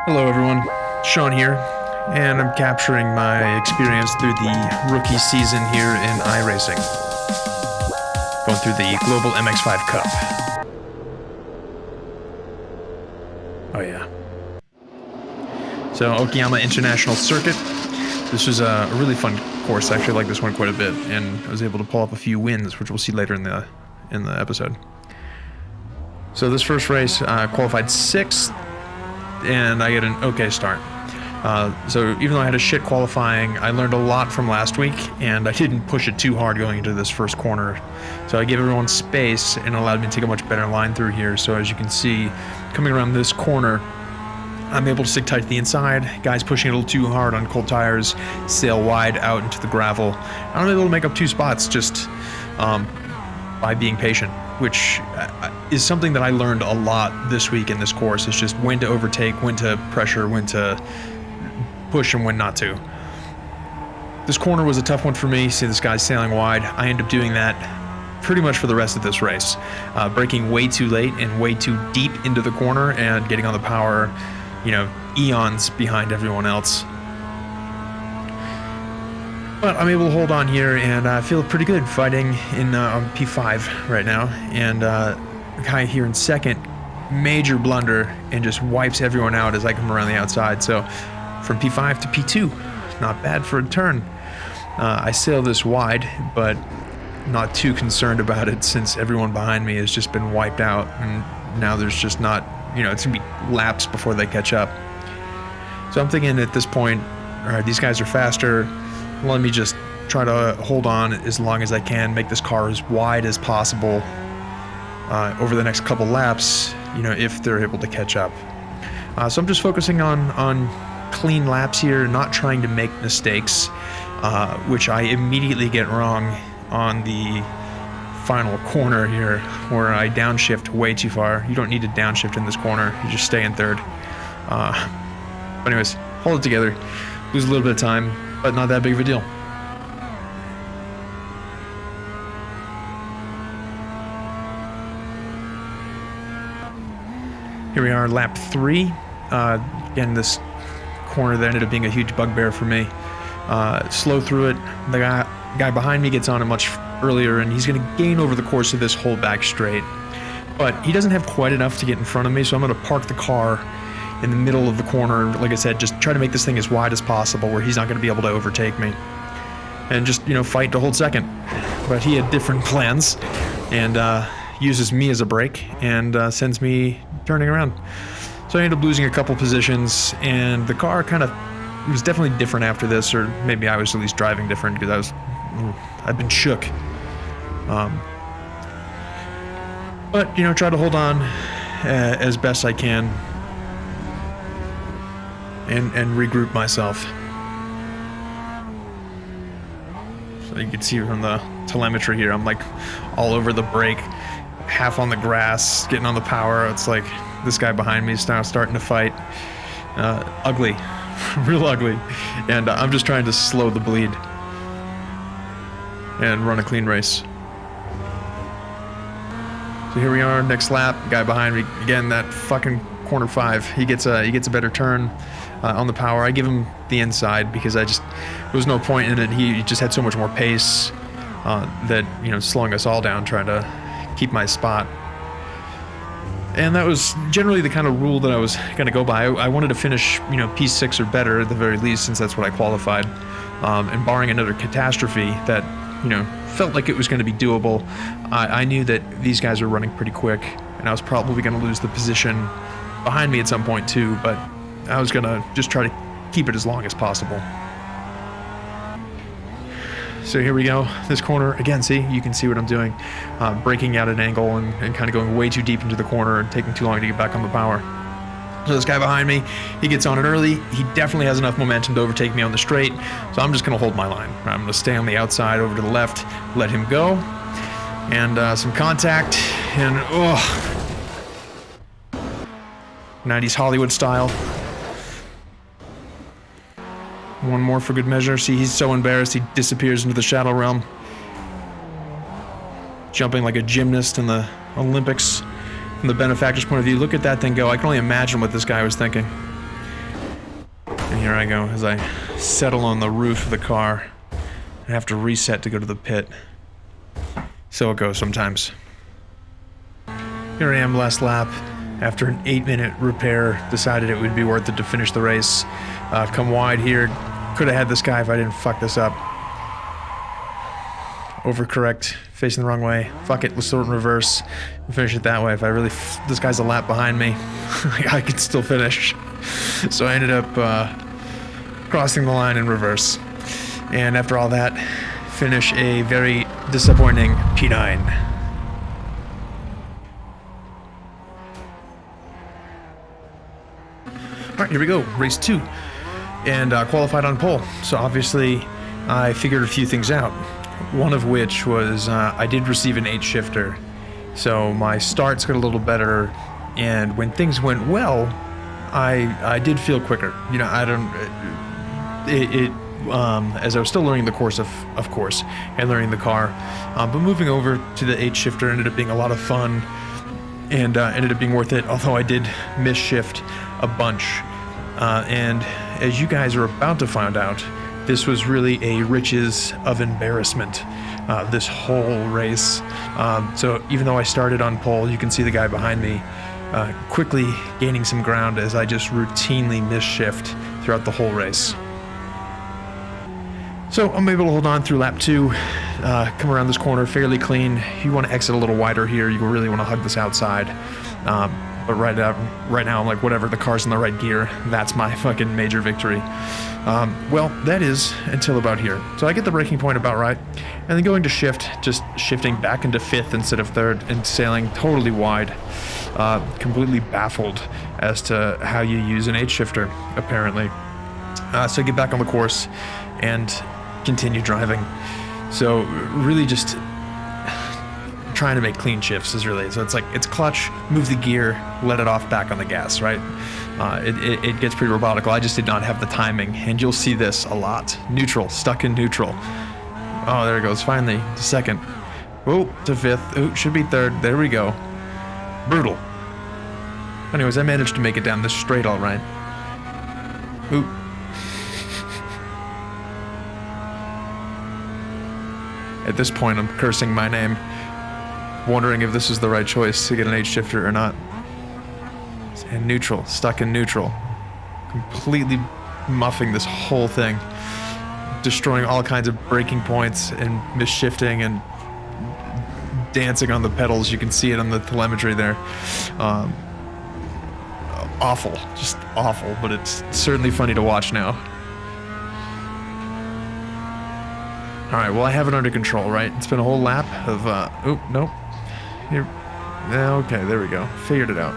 Hello everyone, Sean here, and I'm capturing my experience through the rookie season here in iRacing. Going through the Global MX5 Cup. Oh yeah. So, Okayama International Circuit. This was a really fun course. I actually like this one quite a bit, and I was able to pull up a few wins, which we'll see later in the episode. So this first race, qualified 6th, and I get an okay start. So even though I had a shit qualifying, I learned a lot from last week, and I didn't push it too hard going into this first corner. So I gave everyone space and allowed me to take a much better line through here. So as you can see, coming around this corner, I'm able to stick tight to the inside. Guys pushing a little too hard on cold tires, sail wide out into the gravel. I'm able to make up 2 spots just by being patient, which is something that I learned a lot this week in this course. It's just when to overtake, when to pressure, when to push, and when not to. This corner was a tough one for me. See this guy sailing wide. I end up doing that pretty much for the rest of this race. Braking way too late and way too deep into the corner and getting on the power, eons behind everyone else. But I'm able to hold on here, and I feel pretty good fighting in on P5 right now. And the guy here in second, major blunder, and just wipes everyone out as I come around the outside. So from P5 to P2, not bad for a turn. I sail this wide, but not too concerned about it since everyone behind me has just been wiped out, and now there's just not, it's gonna be laps before they catch up. So I'm thinking at this point, all right, these guys are faster. Let me just try to hold on as long as I can, make this car as wide as possible over the next couple laps, if they're able to catch up. So I'm just focusing on clean laps here, not trying to make mistakes, which I immediately get wrong on the final corner here, where I downshift way too far. You don't need to downshift in this corner, you just stay in third. But anyways, hold it together, lose a little bit of time, but not that big of a deal. Here we are, lap 3. Again, this corner that ended up being a huge bugbear for me. Slow through it. The guy behind me gets on it much earlier, and he's going to gain over the course of this whole back straight. But he doesn't have quite enough to get in front of me, so I'm going to park the car in the middle of the corner. Like I said, just try to make this thing as wide as possible where he's not going to be able to overtake me. And just, fight to hold second. But he had different plans, and uses me as a brake, and sends me turning around. So I ended up losing a couple positions, and the car it was definitely different after this, or maybe I was at least driving different because I've been shook. But, try to hold on as best I can. And regroup myself. So you can see from the telemetry here, I'm like all over the brake, half on the grass, getting on the power. It's like this guy behind me is now starting to fight. Ugly, real ugly. And I'm just trying to slow the bleed and run a clean race. So here we are, next lap, guy behind me. Again, that fucking corner 5. He gets a better turn. On the power. I give him the inside because there was no point in it. He just had so much more pace that, slowing us all down, trying to keep my spot. And that was generally the kind of rule that I was going to go by. I wanted to finish, P6 or better at the very least, since that's what I qualified. And barring another catastrophe that, felt like it was going to be doable, I knew that these guys were running pretty quick, and I was probably going to lose the position behind me at some point too, but I was gonna just try to keep it as long as possible. So here we go, this corner, again, see, you can see what I'm doing. Braking out at an angle and kind of going way too deep into the corner and taking too long to get back on the power. So this guy behind me, he gets on it early. He definitely has enough momentum to overtake me on the straight, so I'm just gonna hold my line. I'm gonna stay on the outside over to the left, let him go, and some contact, and 90s Hollywood style. One more for good measure. See, he's so embarrassed, he disappears into the shadow realm. Jumping like a gymnast in the Olympics. From the benefactor's point of view, look at that thing go. I can only imagine what this guy was thinking. And here I go as I settle on the roof of the car. I have to reset to go to the pit. So it goes sometimes. Here I am, last lap. After an 8-minute repair, decided it would be worth it to finish the race. Come wide here. Could have had this guy if I didn't fuck this up. Overcorrect, facing the wrong way. Fuck it, let's throw it in reverse and finish it that way. If I really, this guy's a lap behind me, I could still finish. So I ended up crossing the line in reverse. And after all that, finish a very disappointing P9. Alright, here we go, race 2. And qualified on pole. So obviously, I figured a few things out. One of which was I did receive an 8 shifter, so my starts got a little better, and when things went well, I did feel quicker. You know, I don't. As I was still learning the course, of course, and learning the car, but moving over to the 8 shifter ended up being a lot of fun, and ended up being worth it. Although I did miss shift a bunch, and as you guys are about to find out, this was really a riches of embarrassment, this whole race. So even though I started on pole, you can see the guy behind me quickly gaining some ground as I just routinely miss shift throughout the whole race. So I'm able to hold on through lap 2, come around this corner fairly clean. You want to exit a little wider here. You really want to hug this outside. But right now I'm like, whatever, the car's in the right gear. That's my fucking major victory. Well, that is until about here. So I get the braking point about right, and then going to shift, just shifting back into 5th instead of 3rd, and sailing totally wide. Completely baffled as to how you use an 8 shifter, apparently. So I get back on the course and continue driving. So really just trying to make clean shifts is really, so it's like, it's clutch, move the gear, let it off, back on the gas, right? It gets pretty robotical. I just did not have the timing, and you'll see this a lot. Neutral, stuck in neutral. Oh, there it goes, finally, to 2nd. Oh, to 5th, oh, should be 3rd, there we go. Brutal. Anyways, I managed to make it down this straight all right. Ooh. At this point, I'm cursing my name, wondering if this is the right choice to get an 8 shifter or not. And neutral, stuck in neutral. Completely muffing this whole thing. Destroying all kinds of braking points and misshifting and dancing on the pedals. You can see it on the telemetry there. Awful, just awful, but it's certainly funny to watch now. Alright, well I have it under control, right? It's been a whole lap of, oh, nope. Here, okay, there we go. Figured it out.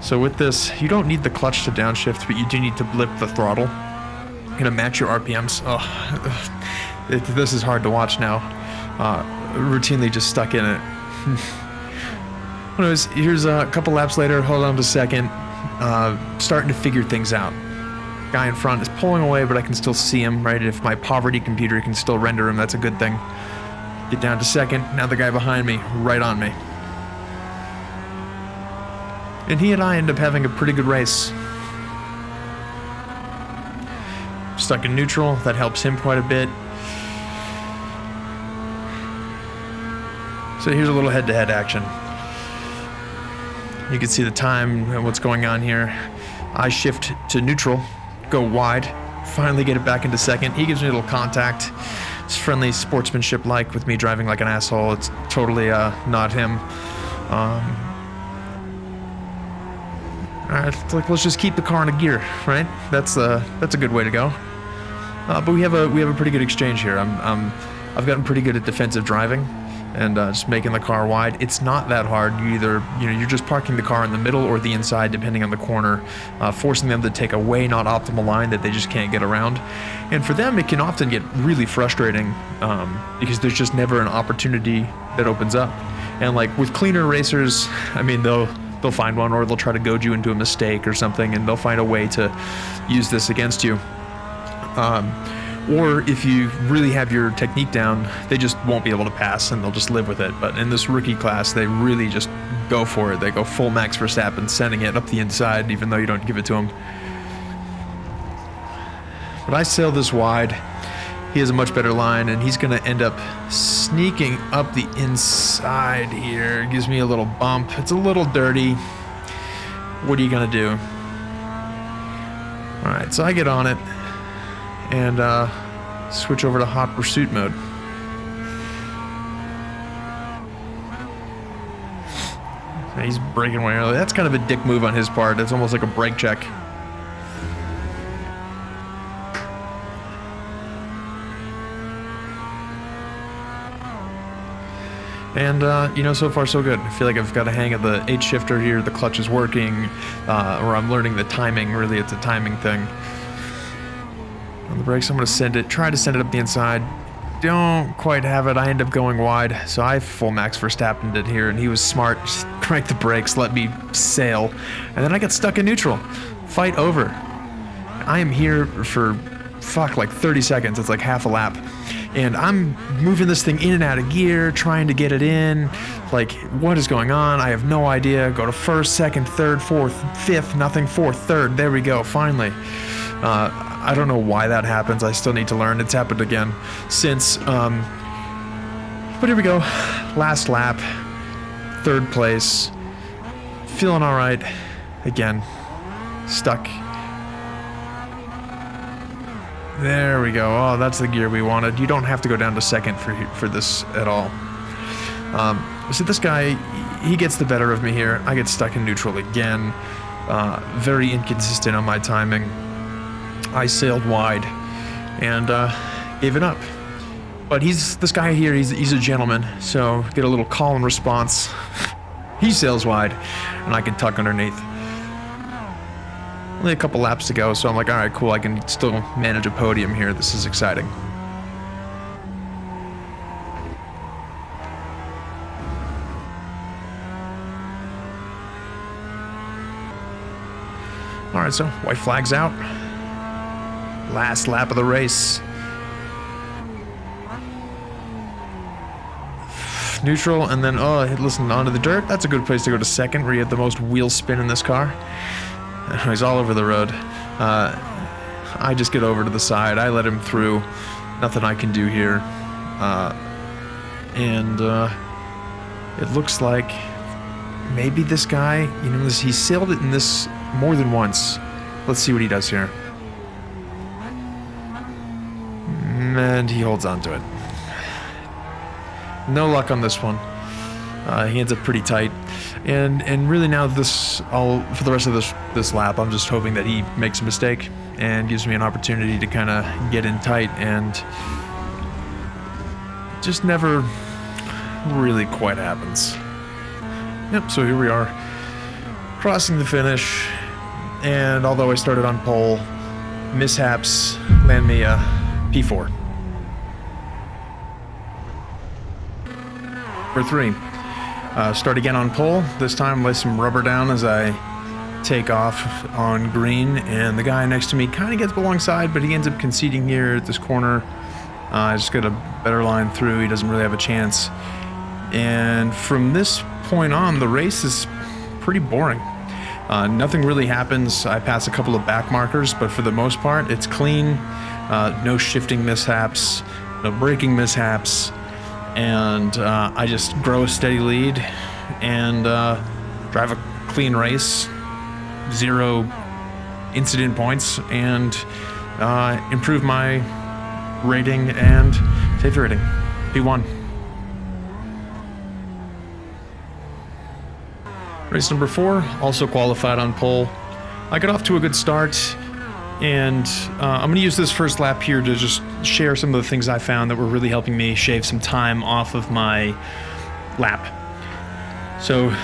So with this, you don't need the clutch to downshift, but you do need to blip the throttle. You're gonna match your RPMs. Oh, this is hard to watch now. Routinely just stuck in it. Anyways, here's a couple laps later, hold on to 2nd. Starting to figure things out. Guy in front is pulling away, but I can still see him, right? If my poverty computer can still render him, that's a good thing. Get down to 2nd, now the guy behind me, right on me. And he and I end up having a pretty good race. Stuck in neutral, that helps him quite a bit. So here's a little head-to-head action. You can see the time and what's going on here. I shift to neutral, go wide, finally get it back into 2nd. He gives me a little contact. It's friendly sportsmanship-like with me driving like an asshole. It's totally not him. Alright, let's just keep the car in a gear, right? That's a good way to go. But we have a pretty good exchange here. I've gotten pretty good at defensive driving and just making the car wide. It's not that hard. You're just parking the car in the middle or the inside, depending on the corner, forcing them to take a way not optimal line that they just can't get around. And for them, it can often get really frustrating because there's just never an opportunity that opens up. And like with cleaner racers, I mean, they'll find one, or they'll try to goad you into a mistake or something, and they'll find a way to use this against you. Or if you really have your technique down, they just won't be able to pass, and they'll just live with it. But in this rookie class, they really just go for it. They go full Max Verstappen, sending it up the inside, even though you don't give it to him. But I sail this wide. He has a much better line, and he's going to end up sneaking up the inside here. It gives me a little bump. It's a little dirty. What are you going to do? All right, so I get on it and switch over to hot pursuit mode. He's braking way early. That's kind of a dick move on his part. It's almost like a brake check. And, you know, so far so good. I feel like I've got a hang of the H shifter here. The clutch is working, or I'm learning the timing. Really, it's a timing thing. On the brakes, I'm going to try to send it up the inside. Don't quite have it. I end up going wide, so I full Max Verstappen did here, and he was smart. Just cranked the brakes, let me sail, and then I got stuck in neutral. Fight over. I am here for, like 30 seconds. It's like half a lap. And I'm moving this thing in and out of gear, trying to get it in. Like, what is going on? I have no idea. Go to first, second, third, fourth, fifth, nothing, fourth, third. There we go, finally. I don't know why that happens. I still need to learn. It's happened again since. But here we go. Last lap. Third place. Feeling all right. Again. Stuck. There we go. Oh, that's the gear we wanted. You don't have to go down to second for this at all. So this guy, he gets the better of me here. I get stuck in neutral again. Very inconsistent on my timing. I sailed wide and gave it up. But this guy here, he's a gentleman, so get a little call and response. He sails wide, and I can tuck underneath. Only a couple laps to go, so I'm like, all right, cool, I can still manage a podium here. This is exciting. All right, so white flag's out. Last lap of the race. Neutral, and then, listen, onto the dirt. That's a good place to go to second, where you have the most wheel spin in this car. He's all over the road. I just get over to the side. I let him through. Nothing I can do here. It looks like maybe this guy, you know, he sailed it in this more than once. Let's see what he does here. And he holds on to it. No luck on this one. He ends up pretty tight. And really now for the rest of this lap, I'm just hoping that he makes a mistake and gives me an opportunity to kind of get in tight, and just never really quite happens. Yep, so here we are, crossing the finish, and although I started on pole, mishaps land me a P4. For 3. Start again on pole. This time lay some rubber down as I take off on green, and the guy next to me kind of gets alongside, but he ends up conceding here at this corner. I just got a better line through. He doesn't really have a chance. And from this point on, the race is pretty boring. Nothing really happens. I pass a couple of back markers, but for the most part, it's clean. No shifting mishaps, no braking mishaps. And I just grow a steady lead and drive a clean race, 0 incident points, and improve my rating and safety rating. P1. Race number 4, also qualified on pole. I got off to a good start, and I'm going to use this first lap here to just share some of the things I found that were really helping me shave some time off of my lap. So,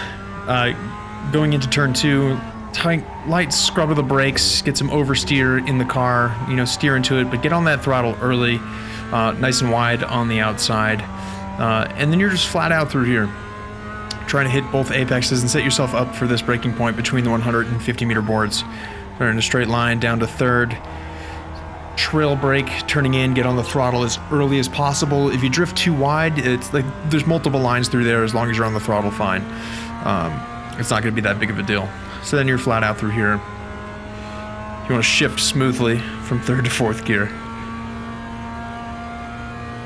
going into turn 2, light scrub of the brakes, get some oversteer in the car, you know, steer into it, but get on that throttle early, nice and wide on the outside, and then you're just flat out through here. Try to hit both apexes and set yourself up for this braking point between the 150 meter boards. Turn in a straight line down to third. Trail brake, turning in, get on the throttle as early as possible. If you drift too wide, it's like there's multiple lines through there as long as you're on the throttle fine. it's not going to be that big of a deal. So then you're flat out through here. You want to shift smoothly from 3rd to 4th gear.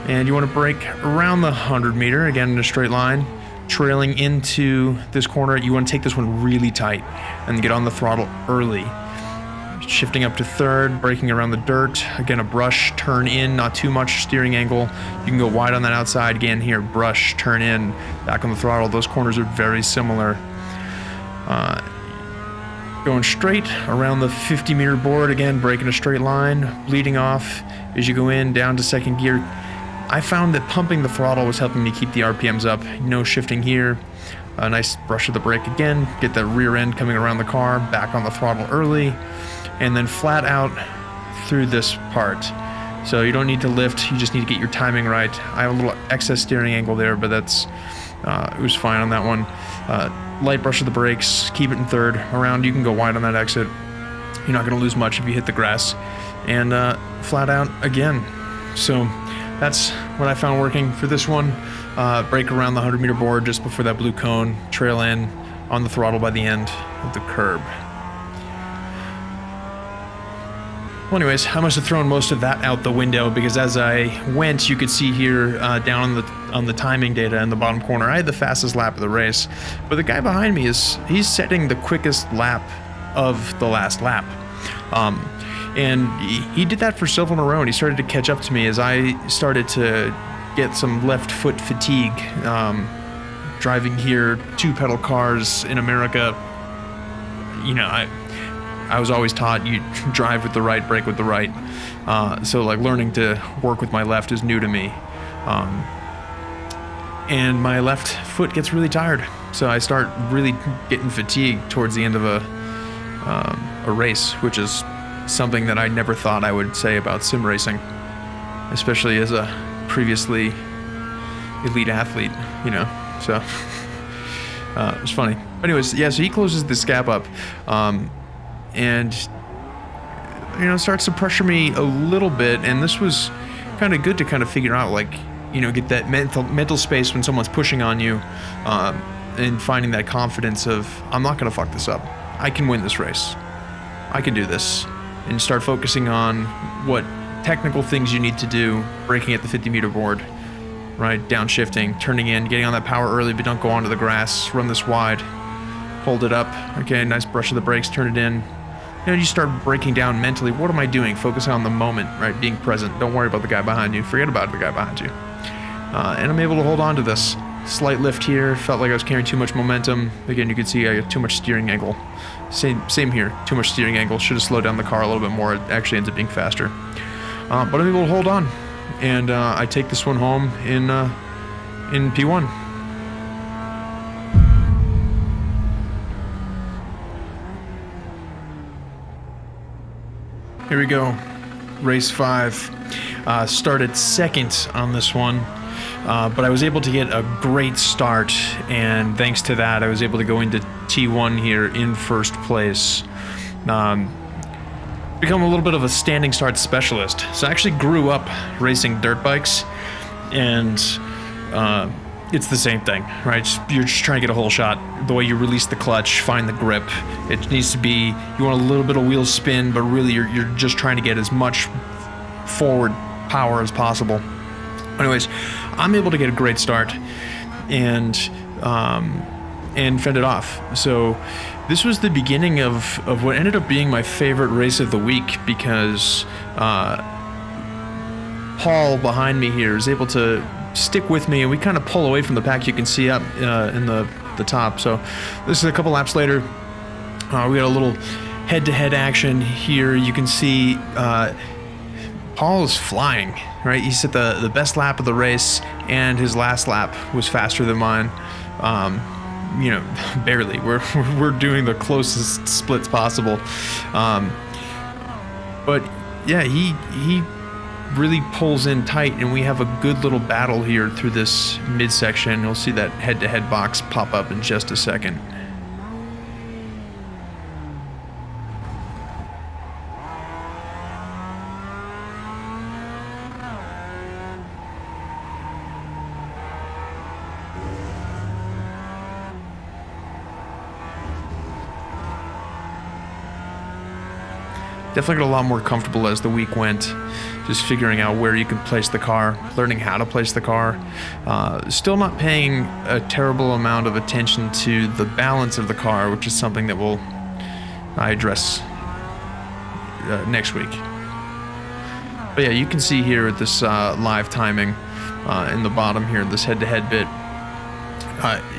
And you want to brake around the 100 meter, again in a straight line, trailing into this corner. You want to take this one really tight and get on the throttle early. Shifting up to 3rd, braking around the dirt. Again, a brush, turn in, not too much steering angle. You can go wide on that outside. Again, here, brush, turn in, back on the throttle. Those corners are very similar. Going straight around the 50 meter board, again, braking a straight line, bleeding off as you go in, down to 2nd gear. I found that pumping the throttle was helping me keep the RPMs up. No shifting here. A nice brush of the brake again, get that rear end coming around the car, back on the throttle early, and then flat out through this part. So you don't need to lift, you just need to get your timing right. I have a little excess steering angle there, but that's it was fine on that one. Light brush of the brakes, keep it in 3rd. Around, you can go wide on that exit. You're not going to lose much if you hit the grass. And flat out again. So that's what I found working for this one. Brake around the 100 meter board just before that blue cone, trail in on the throttle by the end of the curb. Well, anyways, I must have thrown most of that out the window because as I went, you could see here down on the timing data in the bottom corner, I had the fastest lap of the race. But the guy behind me he's setting the quickest lap of the last lap. And he did that for several in a row, and he started to catch up to me as I started to get some left foot fatigue. Driving here, 2-pedal cars in America, you know, I was always taught you drive with the right, brake with the right. So like learning to work with my left is new to me. And my left foot gets really tired. So I start really getting fatigued towards the end of a race, which is something that I never thought I would say about sim racing, especially as a previously elite athlete, you know. So it was funny. Anyways, yeah, so he closes this gap up. And, you know, starts to pressure me a little bit, and this was kind of good to kind of figure out, like, you know, get that mental space when someone's pushing on you, and finding that confidence of, I'm not going to fuck this up. I can win this race. I can do this. And start focusing on what technical things you need to do, braking at the 50 meter board, right, downshifting, turning in, getting on that power early, but don't go onto the grass, run this wide, hold it up, okay, nice brush of the brakes, turn it in. You know, you start breaking down mentally, what am I doing? Focus on the moment, right? Being present. Don't worry about the guy behind you. Forget about the guy behind you. And I'm able to hold on to this. Slight lift here. Felt like I was carrying too much momentum. Again, you can see I got too much steering angle. Same here. Too much steering angle. Should have slowed down the car a little bit more. It actually ends up being faster. But I'm able to hold on. And I take this one home in P1. Here we go, race 5. Started 2nd on this one, but I was able to get a great start, and thanks to that, I was able to go into T1 here in 1st place. Become a little bit of a standing start specialist. So I actually grew up racing dirt bikes, and it's the same thing, right? You're just trying to get a whole shot. The way you release the clutch, find the grip. It needs to be, you want a little bit of wheel spin, but really you're just trying to get as much forward power as possible. Anyways, I'm able to get a great start and fend it off. So this was the beginning of what ended up being my favorite race of the week, because Paul behind me here is able to stick with me, and we kind of pull away from the pack. You can see up in the top. So this is a couple laps later. We got a little head-to-head action here. You can see Paul is flying, right? He's at the best lap of the race, and his last lap was faster than mine. You know, barely. We're doing the closest splits possible. But yeah, he really pulls in tight, and we have a good little battle here through this midsection. You'll see that head-to-head box pop up in just a second. Definitely got a lot more comfortable as the week went, just figuring out where you can place the car, learning how to place the car. Still not paying a terrible amount of attention to the balance of the car, which is something that I address next week. But yeah, you can see here at this live timing in the bottom here, this head-to-head bit,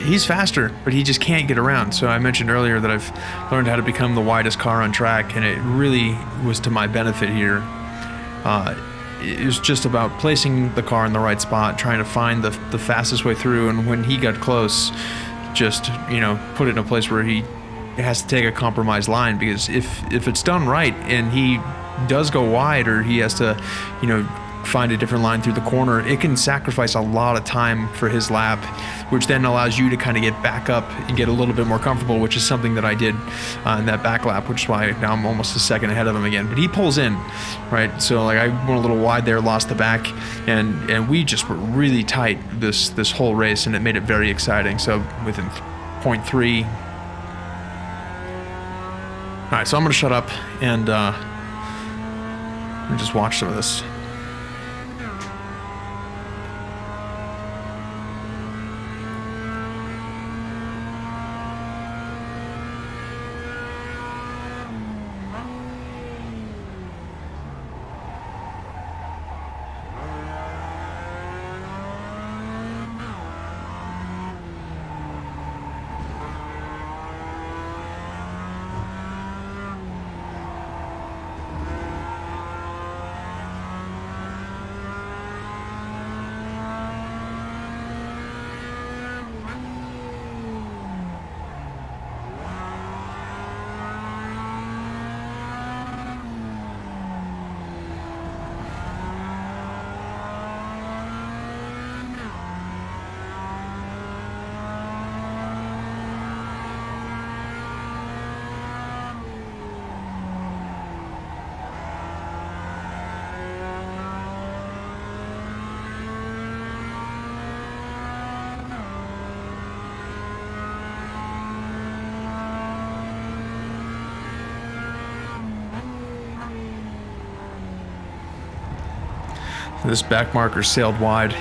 he's faster, but he just can't get around. So I mentioned earlier that I've learned how to become the widest car on track, and it really was to my benefit here. It was just about placing the car in the right spot, trying to find the fastest way through, and when he got close, just, you know, put it in a place where he has to take a compromised line, because if it's done right and he does go wide, or he has to, you know, find a different line through the corner, it can sacrifice a lot of time for his lap, which then allows you to kind of get back up and get a little bit more comfortable, which is something that I did in that back lap, which is why now I'm almost a second ahead of him again. But he pulls in, right? So like I went a little wide there, lost the back, and we just were really tight this whole race, and it made it very exciting. So within 0.3. All right, so I'm gonna shut up and just watch some of this. This back marker sailed wide,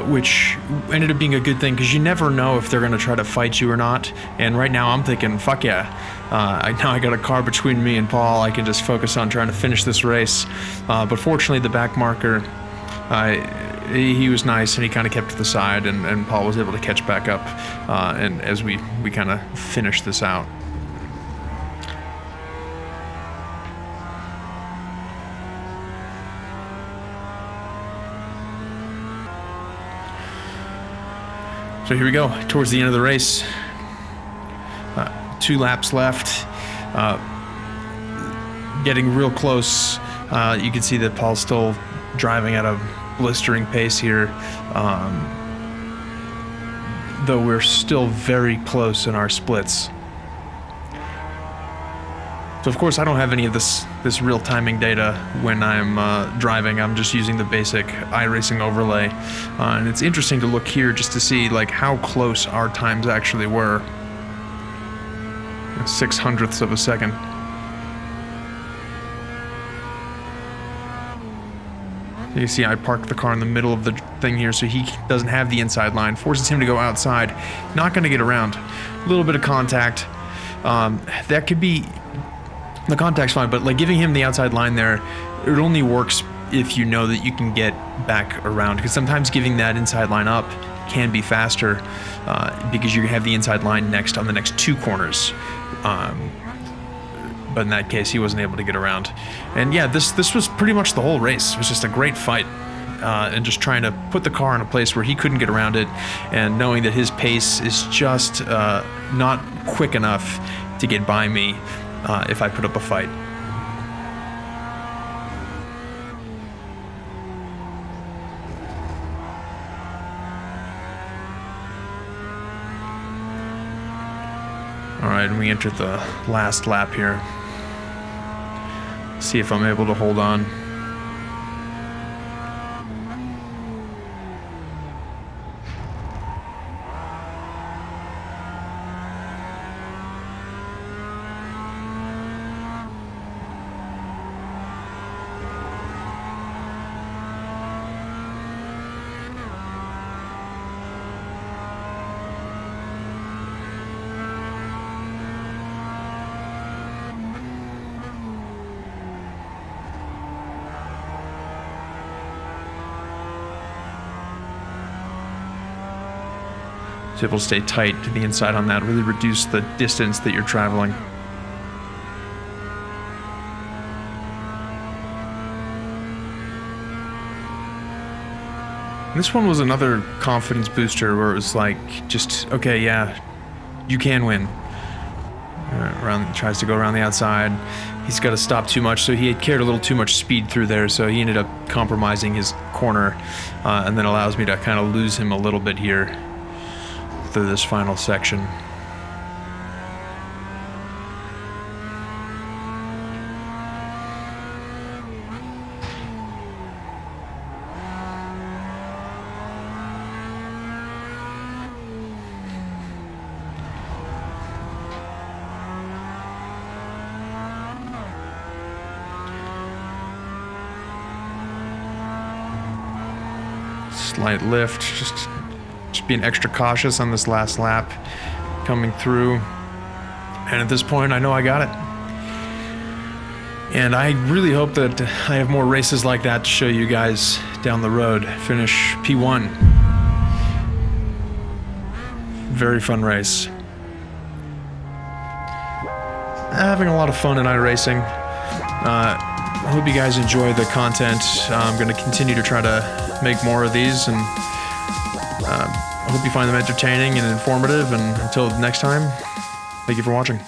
which ended up being a good thing, because you never know if they're going to try to fight you or not. And right now I'm thinking, fuck yeah. Now I got a car between me and Paul. I can just focus on trying to finish this race. But fortunately, the back marker, he was nice, and he kind of kept to the side, and Paul was able to catch back up, and as we kind of finished this out. So here we go, towards the end of the race. 2 laps left. Getting real close. You can see that Paul's still driving at a blistering pace here. Though we're still very close in our splits. So of course I don't have any of this real timing data when I'm driving. I'm just using the basic iRacing overlay, and it's interesting to look here just to see like how close our times actually were. 0.06 of a second. You see I parked the car in the middle of the thing here, so he doesn't have the inside line, forces him to go outside. Not going to get around. A little bit of contact. That could be... The contact's fine, but like giving him the outside line there, it only works if you know that you can get back around, because sometimes giving that inside line up can be faster, because you have the inside line next on the next 2 corners. But in that case, he wasn't able to get around. And yeah, this was pretty much the whole race. It was just a great fight, and just trying to put the car in a place where he couldn't get around it, and knowing that his pace is just not quick enough to get by me if I put up a fight. All right, and we enter the last lap here. See if I'm able to hold on. So able to stay tight to the inside on that, really reduce the distance that you're traveling. This one was another confidence booster where it was like, just, okay, yeah, you can win. Tries to go around the outside. He's got to stop too much, so he had carried a little too much speed through there, so he ended up compromising his corner, and then allows me to kind of lose him a little bit here through this final section. Slight lift, just being extra cautious on this last lap coming through. And at this point, I know I got it. And I really hope that I have more races like that to show you guys down the road. Finish P1. Very fun race. Having a lot of fun in iRacing. I hope you guys enjoy the content. I'm going to continue to try to make more of these, and I hope you find them entertaining and informative, and until next time, thank you for watching.